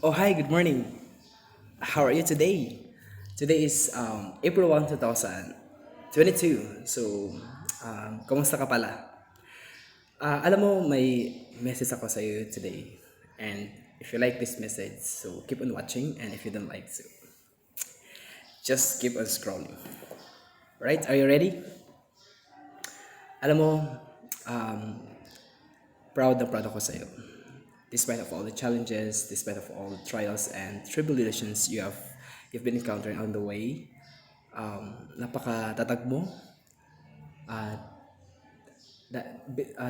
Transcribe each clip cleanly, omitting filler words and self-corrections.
Oh, hi, good morning. How are you today? Today is April 1, 2022. So, kumusta ka pala? Alam mo, may message ako sa iyo today. And if you like this message, so keep on watching. And if you don't like, so just keep on scrolling. Right? Are you ready? Alam mo, um, proud na proud ako sa iyo. Despite of all the challenges, despite of all the trials and tribulations you've been encountering on the way, napakatatag mo at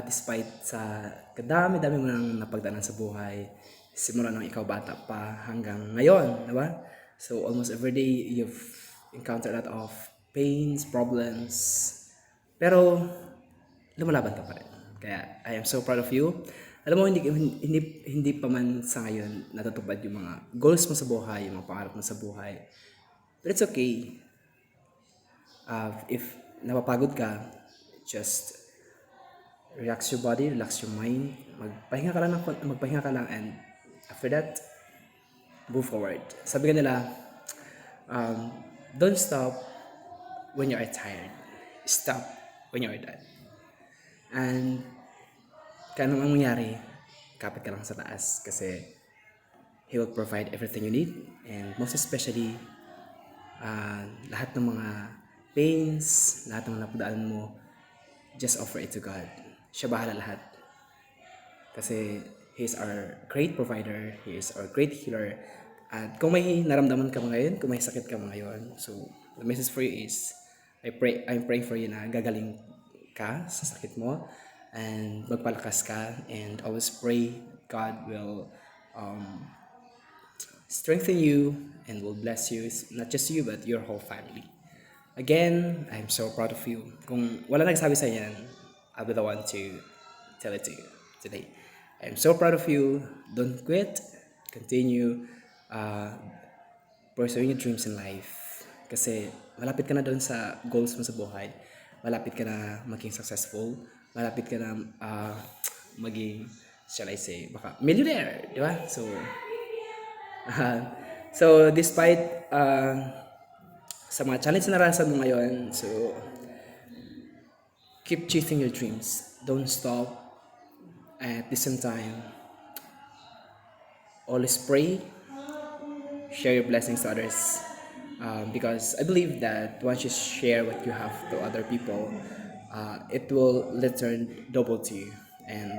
despite sa kadami-dami mo nang napagdaanan sa buhay, simula nung ikaw bata pa hanggang ngayon, di ba? So almost every day you've encountered a lot of pains, problems, pero lumalaban ka pa rin. Kaya I am so proud of you. Alam mo, hindi pa man sa ngayon natutupad yung mga goals mo sa buhay, yung mga pangarap mo sa buhay. But it's okay. If napapagod ka, just relax your body, relax your mind. Magpahinga ka lang and after that, move forward. Sabi ka nila, um, don't stop when you are tired. Stop when you are done. And kaya naman mangyari, kapit ka lang sa taas kasi He will provide everything you need and most especially lahat ng mga pains, lahat ng napagdaan mo, just offer it to God. Siya bahala lahat. Kasi He is our great provider, He is our great healer. At kung may naramdaman ka mo ngayon, kung may sakit ka mo ngayon, so the message for you is, I'm praying for you na gagaling ka sa sakit mo and magpalakas ka and always pray God will strengthen you and will bless you, not just you but your whole family. Again, I'm so proud of you. Kung wala nagsabi sa yan, I'll be the one to tell it to you today. I'm so proud of you. Don't quit. Continue uh, pursuing your dreams in life. Kasi malapit ka na doon sa goals mo sa buhay. Malapit ka na maging successful. Malapit ka na maging, shall I say, baka millionaire, di ba? Uh, so despite sa mga challenge na narasan mo ngayon, so keep chasing your dreams. Don't stop. At the same time, always pray, share your blessings to others. Because I believe that once you share what you have to other people, it will return double to you. And